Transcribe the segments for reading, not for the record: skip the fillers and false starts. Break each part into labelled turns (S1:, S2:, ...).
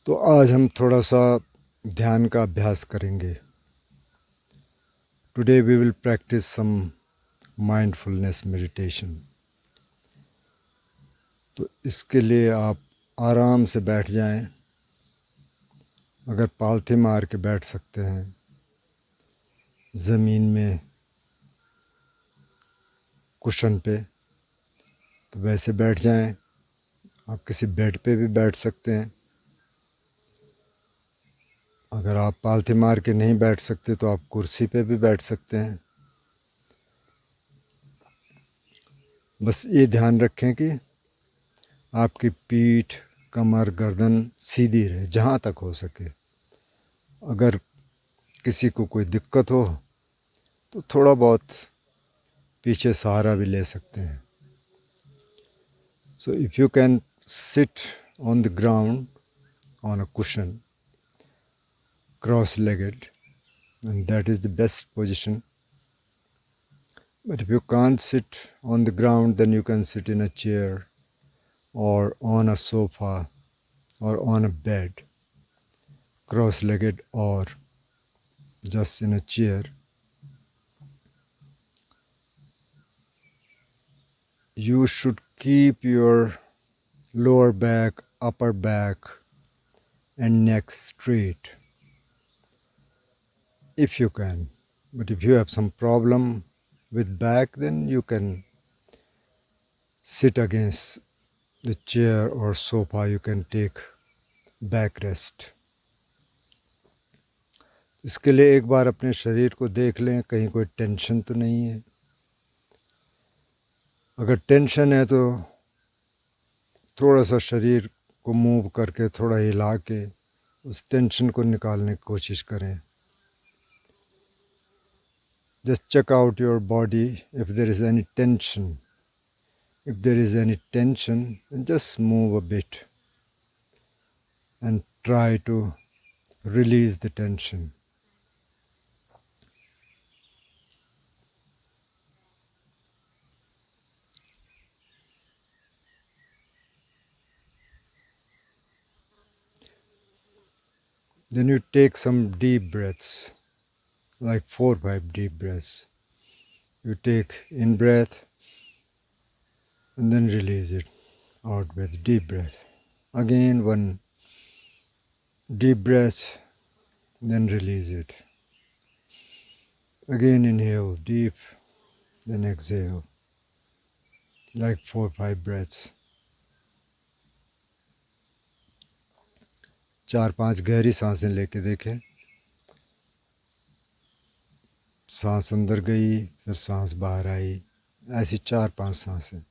S1: तो आज हम थोड़ा सा ध्यान का अभ्यास करेंगे। Today we will practice some mindfulness meditation. तो इसके लिए आप आराम से बैठ जाएं। अगर पालथी मार के बैठ सकते हैं ज़मीन में कुशन पे तो वैसे बैठ जाएं। आप किसी बेड पे भी बैठ सकते हैं। अगर आप पालथी मार के नहीं बैठ सकते तो आप कुर्सी पे भी बैठ सकते हैं। बस ये ध्यान रखें कि आपकी पीठ, कमर, गर्दन सीधी रहे जहाँ तक हो सके। अगर किसी को कोई दिक्कत हो तो थोड़ा बहुत पीछे सहारा भी ले सकते हैं। So if you can sit on the ground on a cushion, cross-legged, and that is the best position. But if you can't sit on the ground, then you can sit in a chair or on a sofa or on a bed, cross-legged or just in a chair. You should keep your lower back, upper back and neck straight if you can. But if you have some problem with back, then you can sit against the chair or sofa. You can take back rest. इसके लिए एक बार अपने शरीर को देख लें, कहीं कोई टेंशन तो नहीं है। अगर टेंशन है तो थोड़ा सा शरीर को मूव करके, थोड़ा हिला के उस टेंशन को निकालने की कोशिश करें। Just check out your body if there is any tension. If there is any tension, then just move a bit and try to release the tension. Then you take some deep breaths, like 4 or 5 deep breaths. You take in breath and then release it out with deep breath. Again one deep breath, then release it. Again inhale deep, then exhale, like 4 or 5 breaths. 4-5 गहरी सांसें लेके देखें। सांस अंदर गई, फिर सांस बाहर आई, ऐसी 4-5 सांसें।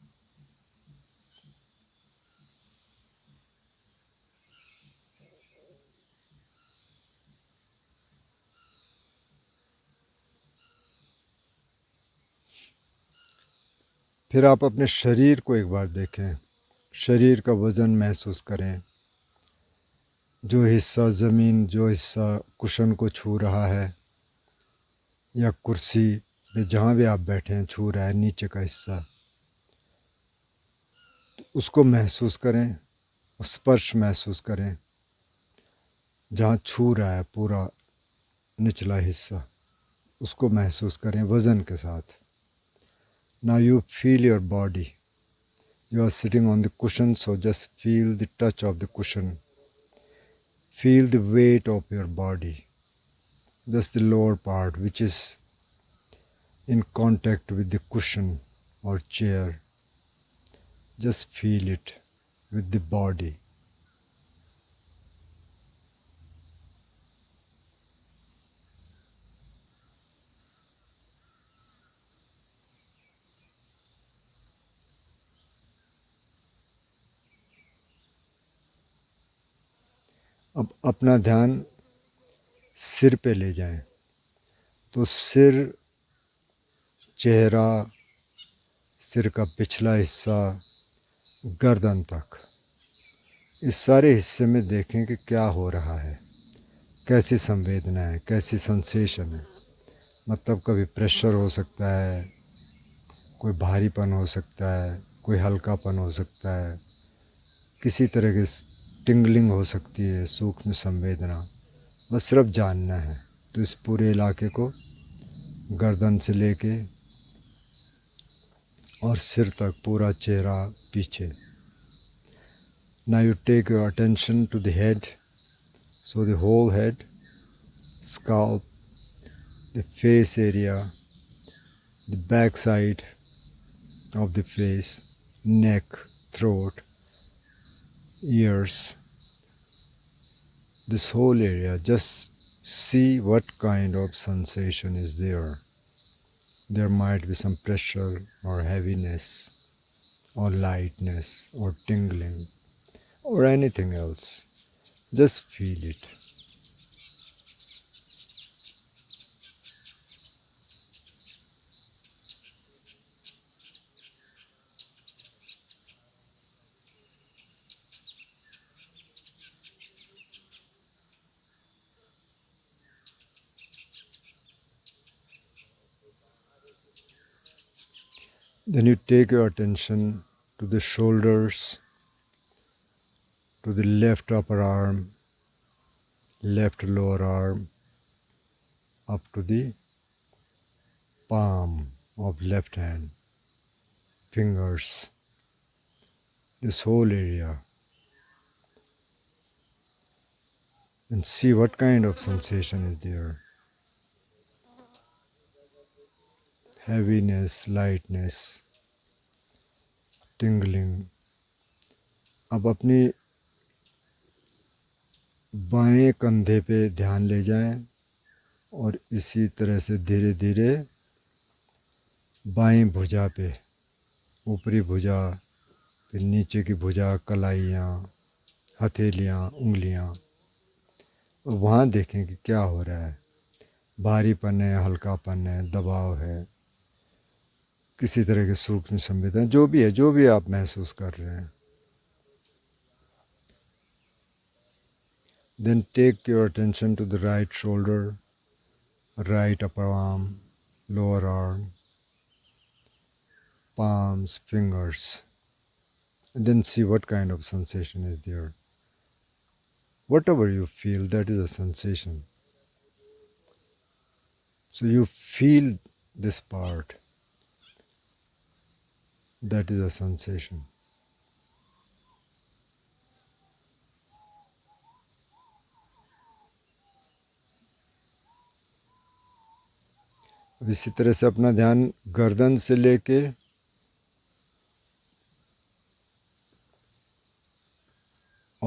S1: फिर आप अपने शरीर को एक बार देखें। शरीर का वज़न महसूस करें। जो हिस्सा ज़मीन, जो हिस्सा कुशन को छू रहा है या कुर्सी पे जहाँ भी आप बैठे हैं छू रहा है, नीचे का हिस्सा, तो उसको महसूस करें, स्पर्श महसूस करें। जहाँ छू रहा है पूरा निचला हिस्सा, उसको महसूस करें वज़न के साथ। Now you feel your body. You are sitting on the cushion, so just feel the touch of the cushion. Feel the weight of your body. Just the lower part which is in contact with the cushion or chair. Just feel it with the body. अब अपना ध्यान सिर पे ले जाएं। तो सिर, चेहरा, सिर का पिछला हिस्सा, गर्दन तक, इस सारे हिस्से में देखें कि क्या हो रहा है, कैसी संवेदना है, कैसी सेंसेशन है। मतलब कभी प्रेशर हो सकता है, कोई भारीपन हो सकता है, कोई हल्कापन हो सकता है, किसी तरह की टिंगलिंग हो सकती है, सूक्ष्म संवेदना, बस सिर्फ जानना है। तो इस पूरे इलाके को गर्दन से लेके और सिर तक, पूरा चेहरा पीछे। Now you take your attention to the head, so the whole head, scalp, the face area, the back side of the face, neck, throat, ears, this whole area. Just see what kind of sensation is there. There might be some pressure or heaviness or lightness or tingling or anything else. Just feel it. Then you take your attention to the shoulders, to the left upper arm, left lower arm, up to the palm of left hand, fingers, this whole area, and see what kind of sensation is there. Heaviness, lightness, tingling. अब अपनी बाएं कंधे पे ध्यान ले जाएं और इसी तरह से धीरे धीरे बाएं भुजा पे, ऊपरी भुजा, फिर नीचे की भुजा, कलाइयाँ, हथेलियाँ, उंगलियाँ, और वहाँ देखें कि क्या हो रहा है। भारीपन है, हल्कापन है, दबाव है, किसी तरह के सूक्ष्म संवेदना, जो भी है, जो भी आप महसूस कर रहे हैं। Then take your attention to the right shoulder, right upper arm, lower arm, palms, fingers, and then see what kind of sensation is there. Whatever you feel, that is a sensation. So you feel this part, that is a sensation. अब इसी तरह से अपना ध्यान गर्दन से लेके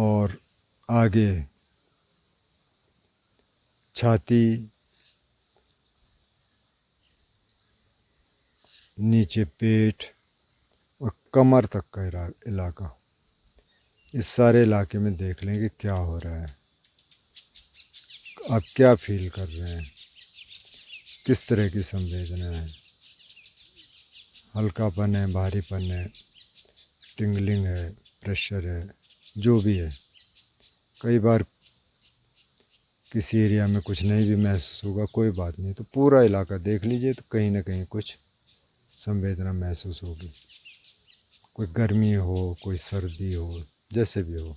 S1: और आगे छाती, नीचे पेट और कमर तक का इलाका, इस सारे इलाके में देख लें कि क्या हो रहा है, आप क्या फील कर रहे हैं, किस तरह की संवेदना है, हल्कापन है, भारीपन है, टिंगलिंग है, प्रेशर है, जो भी है। कई बार किसी एरिया में कुछ नहीं भी महसूस होगा, कोई बात नहीं, तो पूरा इलाका देख लीजिए, तो कहीं ना कहीं कुछ संवेदना महसूस होगी। कोई गर्मी हो, कोई सर्दी हो, जैसे भी हो।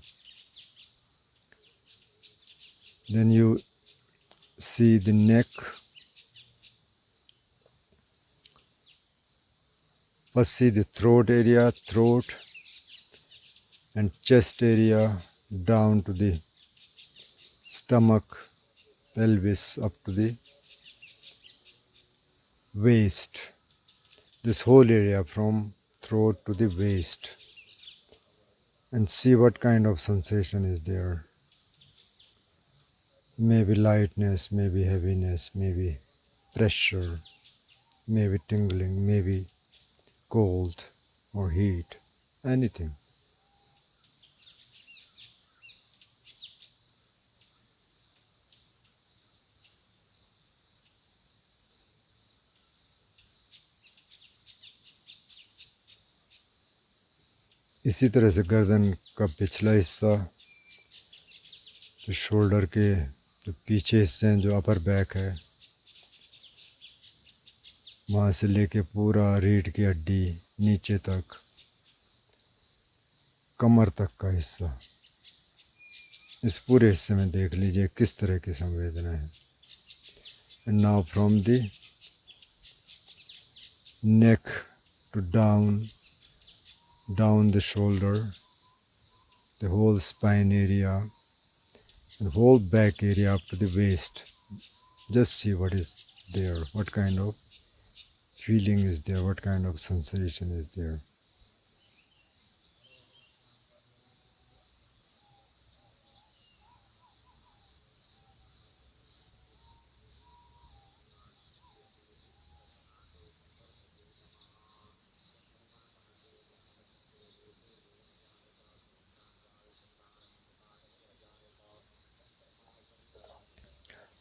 S1: Then you see the neck. First see the throat area, throat and chest area down to the stomach, pelvis, up to the waist. This whole area from throat to the waist, and see what kind of sensation is there. Maybe lightness, maybe heaviness, maybe pressure, maybe tingling, maybe cold or heat, anything. इसी तरह से गर्दन का पिछला हिस्सा, तो shoulder के जो पीछे हिस्से हैं, जो अपर बैक है, वहाँ से लेके पूरा रीढ़ की हड्डी नीचे तक, कमर तक का हिस्सा, इस पूरे हिस्से में देख लीजिए किस तरह की संवेदना है। And now from the neck to down the shoulder, the whole spine area, and whole back area up to the waist. Just see what is there, what kind of feeling is there, what kind of sensation is there.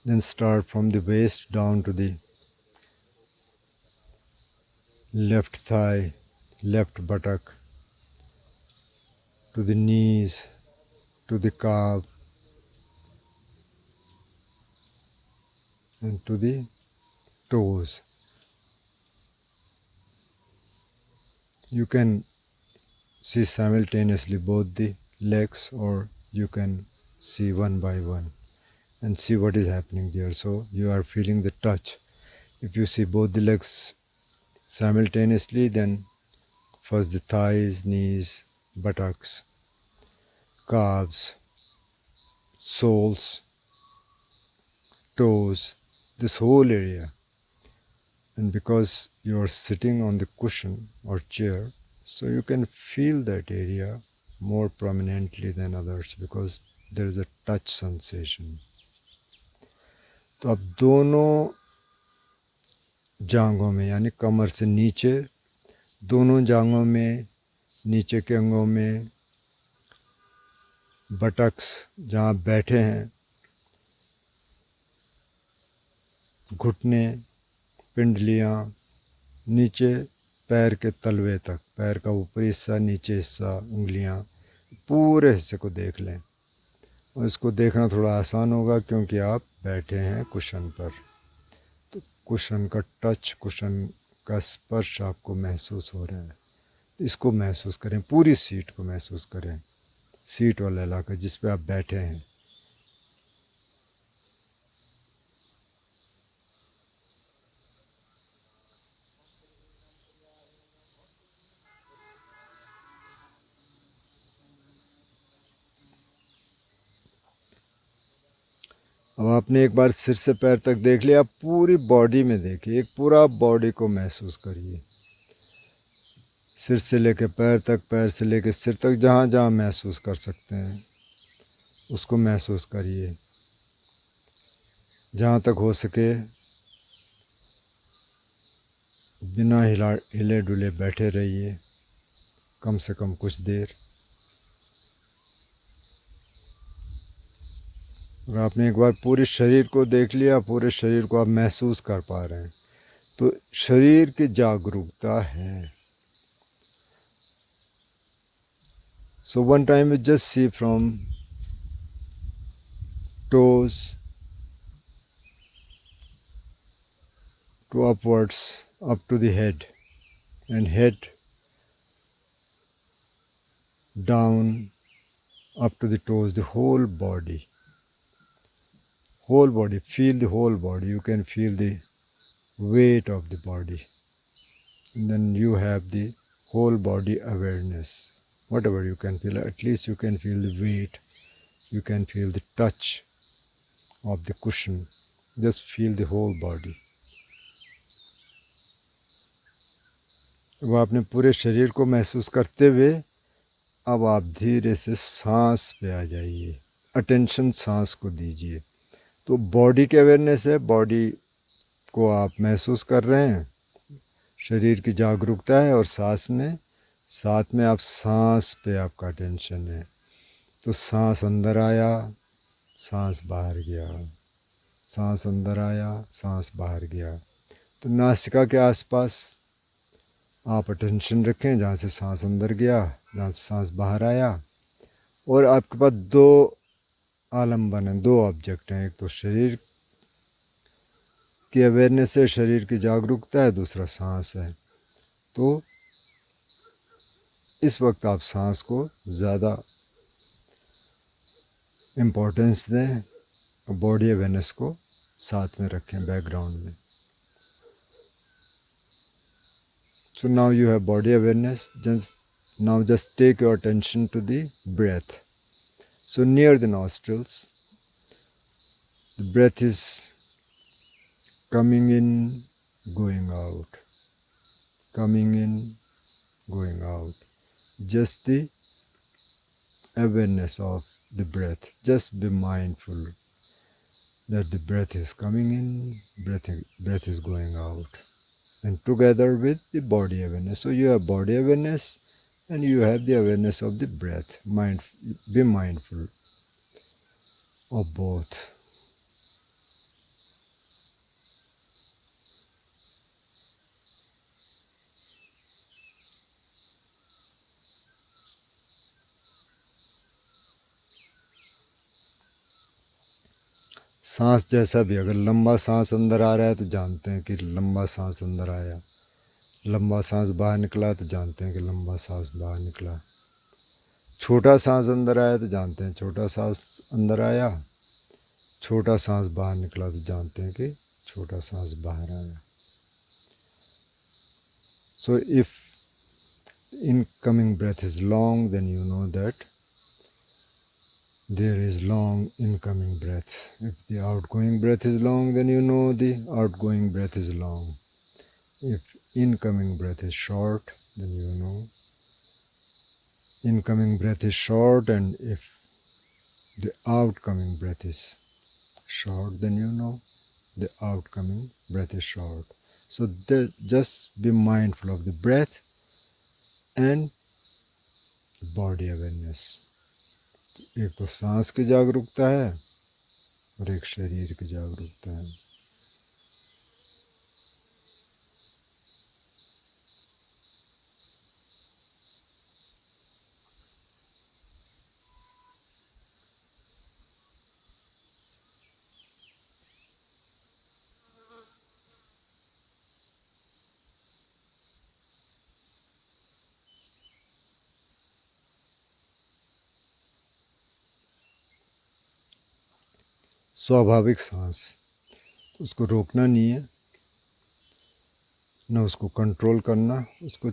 S1: Then start from the waist down to the left thigh, left buttock, to the knees, to the calf, and to the toes. You can see simultaneously both the legs, or you can see one by one and see what is happening there. So you are feeling the touch. If you see both the legs simultaneously, then first the thighs, knees, buttocks, calves, soles, toes, this whole area. And because you are sitting on the cushion or chair, so you can feel that area more prominently than others because there is a touch sensation. तो अब दोनों जांघों में, यानी कमर से नीचे दोनों जांघों में, नीचे के अंगों में, बटक्स जहाँ बैठे हैं, घुटने, पिंडलियाँ, नीचे पैर के तलवे तक, पैर का ऊपरी हिस्सा, नीचे हिस्सा, उंगलियाँ, पूरे हिस्से को देख लें। और इसको देखना थोड़ा आसान होगा क्योंकि आप बैठे हैं कुशन पर, तो कुशन का टच, कुशन का स्पर्श आपको महसूस हो रहा है। इसको महसूस करें, पूरी सीट को महसूस करें, सीट वाला इलाका जिस पे आप बैठे हैं। अब आपने एक बार सिर से पैर तक देख लिया, पूरी बॉडी में देखिए, एक पूरा बॉडी को महसूस करिए, सिर से लेकर पैर तक, पैर से लेकर सिर तक, जहाँ जहाँ महसूस कर सकते हैं उसको महसूस करिए। जहाँ तक हो सके बिना हिले डुले बैठे रहिए, कम से कम कुछ देर। और आपने एक बार पूरे शरीर को देख लिया, पूरे शरीर को आप महसूस कर पा रहे हैं, तो शरीर की जागरूकता है। So one time you just see from toes to upwards, up to the head, and head down up to the toes, the whole body. Whole body, feel the whole body. You can feel the weight of the body. And then you have the whole body awareness. Whatever you can feel, at least you can feel the weight. You can feel the touch of the cushion. Just feel the whole body. अब आपने पूरे शरीर को महसूस करते हुए अब आप धीरे से सांस पे आ जाइए, अटेंशन सांस को दीजिए। तो बॉडी के अवेयरनेस है, बॉडी को आप महसूस कर रहे हैं, शरीर की जागरूकता है, और सांस में, साथ में आप सांस पे आपका अटेंशन है। तो सांस अंदर आया, सांस बाहर गया, सांस अंदर आया, सांस बाहर गया। तो नासिका के आसपास आप अटेंशन रखें, जहाँ से सांस अंदर गया, जहाँ से सांस बाहर आया। और आपके पास दो आलम्बन है, दो ऑब्जेक्ट हैं, एक तो शरीर की अवेयरनेस है, शरीर की जागरूकता है, दूसरा सांस है। तो इस वक्त आप सांस को ज़्यादा इम्पोर्टेंस दें, बॉडी अवेयरनेस को साथ में रखें बैकग्राउंड में. So now you have body awareness. Just take your attention to the breath. So near the nostrils, the breath is coming in, going out, coming in, going out. Just the awareness of the breath. Just be mindful that the breath is coming in, breath is going out. And together with the body awareness. So you have body awareness and you have the awareness of the breath. Be mindful of both. सांस जैसा भी, अगर लंबा सांस अंदर आ रहा है तो जानते हैं कि लंबा सांस अंदर आया, लंबा सांस बाहर निकला तो जानते हैं कि लंबा सांस बाहर निकला, छोटा सांस अंदर आया तो जानते हैं छोटा सांस अंदर आया, छोटा सांस बाहर निकला तो जानते हैं कि छोटा सांस बाहर आया. So if incoming breath is long, then you know that there is long incoming breath. If the outgoing breath is long, then you know the outgoing breath is long. If incoming breath is short, then you know incoming breath is short, and if the outgoing breath is short, then you know the outgoing breath is short. So just be mindful of the breath and body awareness. एक तो सांस की जागरूकता है और एक शरीर की जागरूकता है. स्वाभाविक सांस, उसको रोकना नहीं है, न उसको कंट्रोल करना, उसको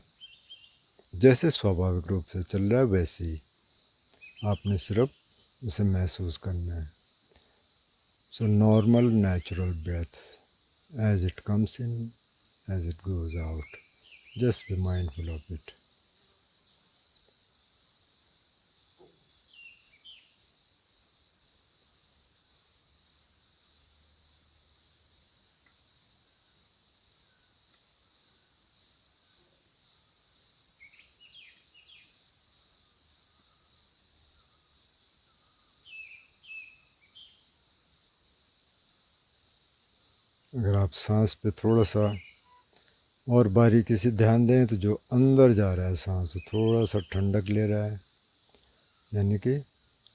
S1: जैसे स्वाभाविक रूप से चल रहा है वैसे ही आपने सिर्फ उसे महसूस करना है. So normal natural breath as it comes in, as it goes out. Just be mindful of it. अगर आप सांस पे थोड़ा सा और बारीकी से ध्यान दें तो जो अंदर जा रहा है सांस वो थोड़ा सा ठंडक ले रहा है, यानी कि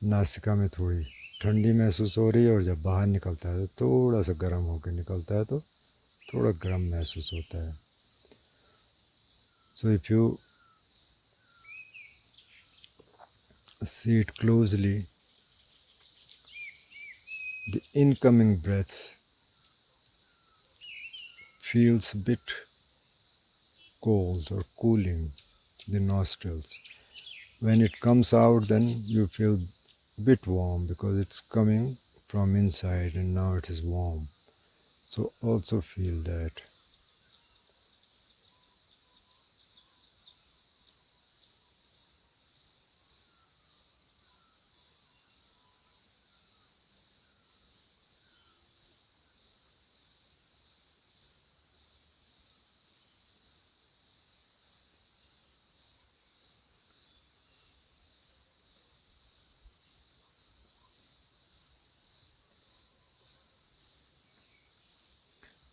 S1: नासिका में थोड़ी ठंडी महसूस हो रही है, और जब बाहर निकलता है तो थोड़ा सा गर्म होकर निकलता है, तो थोड़ा गर्म महसूस होता है. So if you see it closely, the incoming breath feels a bit cold or cooling the nostrils. When it comes out, then you feel a bit warm because it's coming from inside and now it is warm. So also feel that.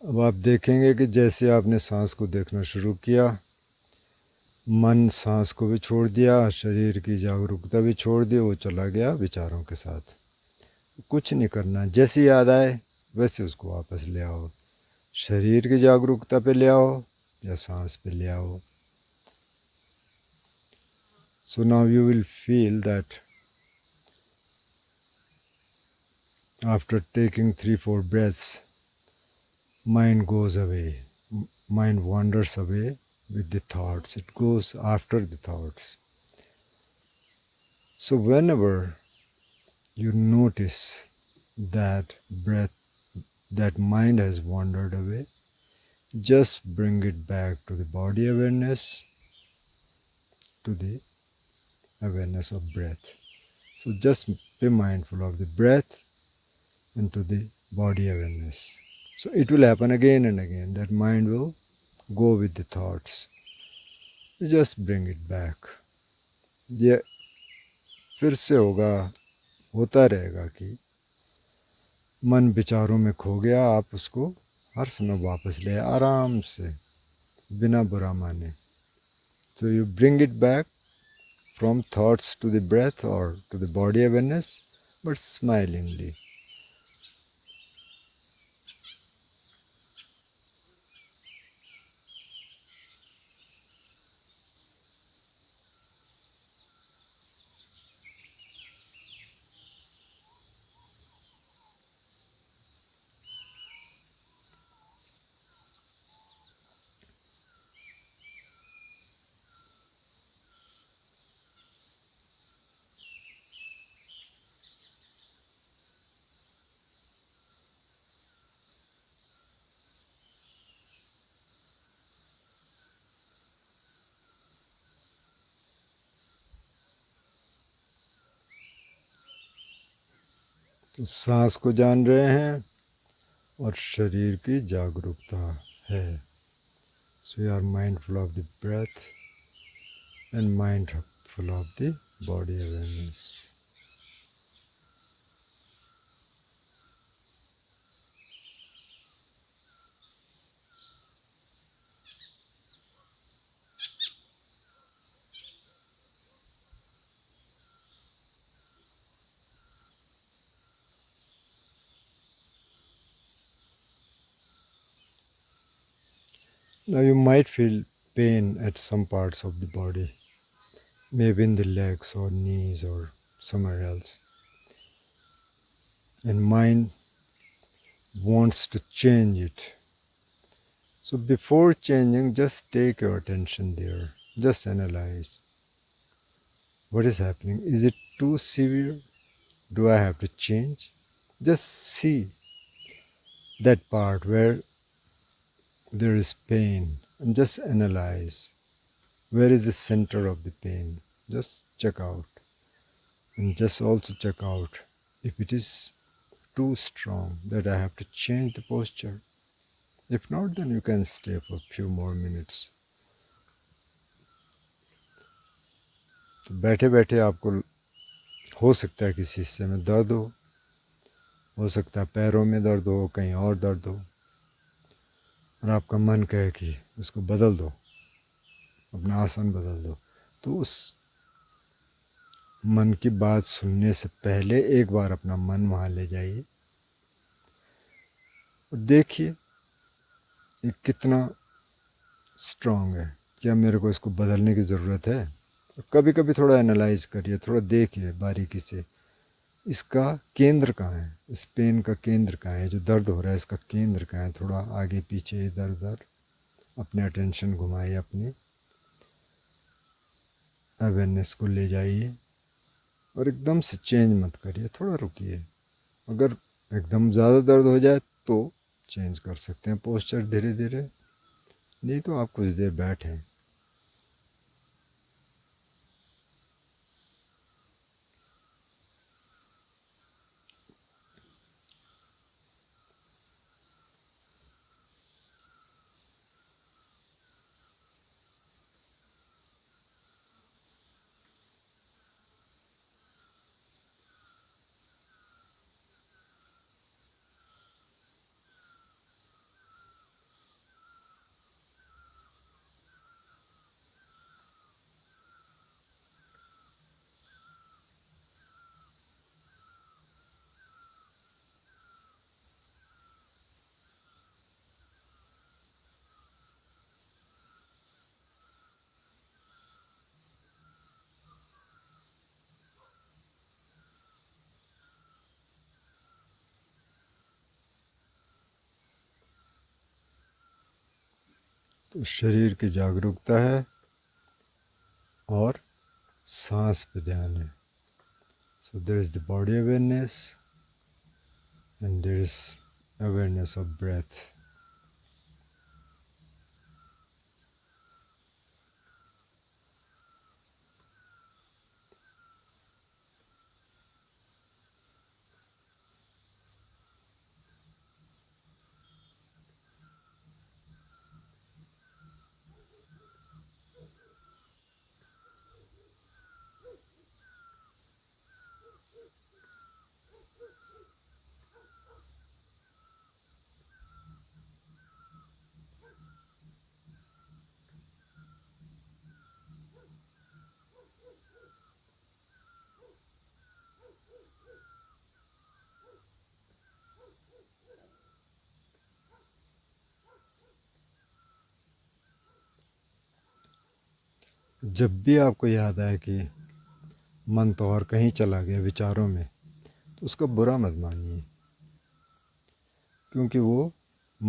S1: अब आप देखेंगे कि जैसे आपने सांस को देखना शुरू किया, मन सांस को भी छोड़ दिया, शरीर की जागरूकता भी छोड़ दी, वो चला गया विचारों के साथ. कुछ नहीं करना, जैसी याद आए वैसे उसको वापस ले आओ, शरीर की जागरूकता पे ले आओ या सांस पे ले आओ. So now you will feel that After taking 3-4 breaths, mind goes away. Mind wanders away with the thoughts. It goes after the thoughts. So whenever you notice that breath, that mind has wandered away, just bring it back to the body awareness, to the awareness of breath. So just be mindful of the breath and to the body awareness. So it will happen again and again, that mind will go with the thoughts. You just bring it back. ये फिर से होता रहेगा कि मन विचारों में खो गया, आप उसको हर समय वापस ले आराम से, बिना बुरा माने. So you bring it back from thoughts to the breath or to the body awareness, but smilingly. तो सांस को जान रहे हैं और शरीर की जागरूकता है. So you are mindful of the breath and mindful of the body awareness. Now you might feel pain at some parts of the body, maybe in the legs or knees or somewhere else. And mind wants to change it. So before changing, just take your attention there. Just analyze. What is happening? Is it too severe? Do I have to change? Just see that part where there is pain and just analyze. Where is the center of the pain? Just check out. And just also check out if it is too strong that I have to change the posture. If not, then you can stay for a few more minutes. तो बैठे बैठे आपको हो सकता है किसी हिस्से में दर्द हो सकता है पैरों में दर्द हो, कहीं और दर्द हो, और आपका मन कहे कि उसको बदल दो, अपना आसन बदल दो. तो उस मन की बात सुनने से पहले एक बार अपना मन वहाँ ले जाइए और देखिए ये कितना स्ट्रांग है, क्या मेरे को इसको बदलने की ज़रूरत है. तो कभी कभी थोड़ा एनालाइज करिए, थोड़ा देखिए बारीकी से इसका केंद्र कहाँ है, इस पेन का केंद्र कहाँ है, जो दर्द हो रहा है इसका केंद्र कहाँ है. थोड़ा आगे पीछे इधर उधर अपने अटेंशन घुमाइए, अपनी अवेयरनेस को ले जाइए और एकदम से चेंज मत करिए, थोड़ा रुकिए. अगर एकदम ज़्यादा दर्द हो जाए तो चेंज कर सकते हैं पोस्चर धीरे धीरे, नहीं तो आप कुछ देर बैठें. तो शरीर की जागरूकता है और सांस पे ध्यान है. So there is the body awareness and there is awareness of breath. जब भी आपको याद आए कि मन तो और कहीं चला गया विचारों में, तो उसका बुरा मत मानिए, क्योंकि वो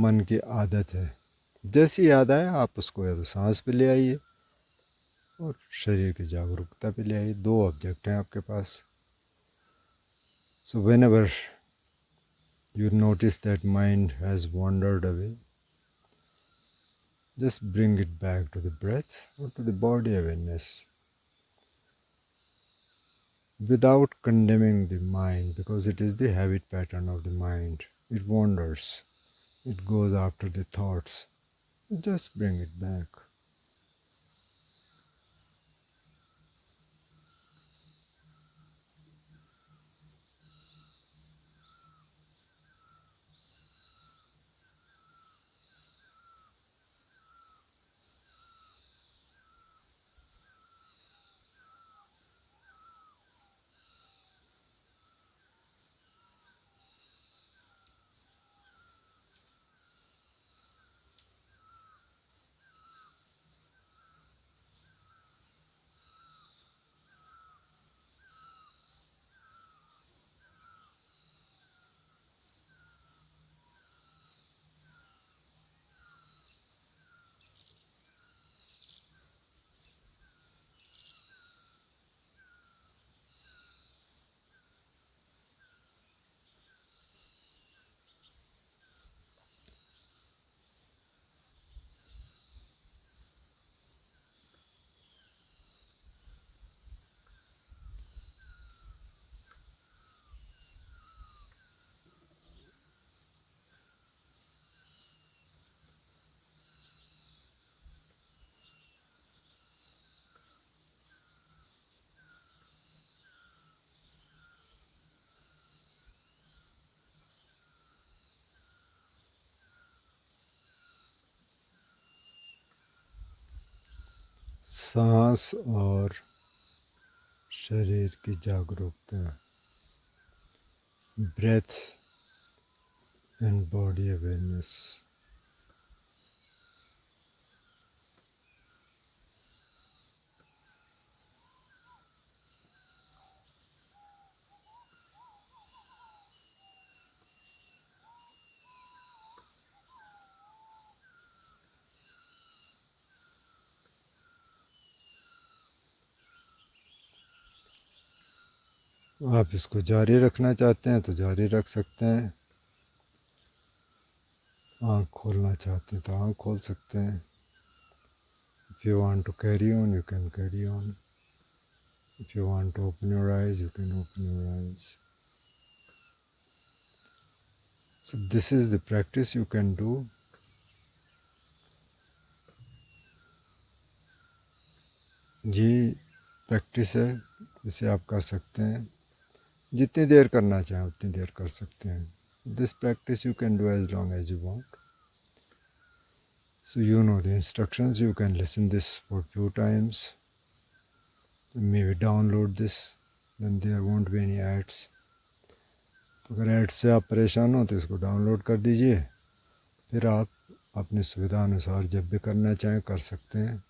S1: मन की आदत है. जैसी याद आए आप उसको या तो सांस पे ले आइए और शरीर की जागरूकता पे ले आइए. 2 ऑब्जेक्ट हैं आपके पास. सो whenever you notice that mind has wandered away, just bring it back to the breath or to the body awareness without condemning the mind, because it is the habit pattern of the mind. It wanders, it goes after the thoughts. Just bring it back. सांस और शरीर की जागरूकता, breath and body awareness. आप इसको जारी रखना चाहते हैं तो जारी रख सकते हैं. आँख खोलना चाहते हैं तो आँख खोल सकते हैं. If you want to carry on, you can carry on. If you want to open your eyes, you can open your eyes. So this is the practice you can do. ये प्रैक्टिस है जिसे आप कर सकते हैं. जितनी देर करना चाहें उतनी देर कर सकते हैं. This practice you can do as long as you want. So you know the instructions. You can listen this for few times. Maybe download this. Then there won't be any ads. तो अगर ads से आप परेशान हो तो इसको download कर दीजिए. फिर आप अपनी सुविधा अनुसार जब भी करना चाहें कर सकते हैं.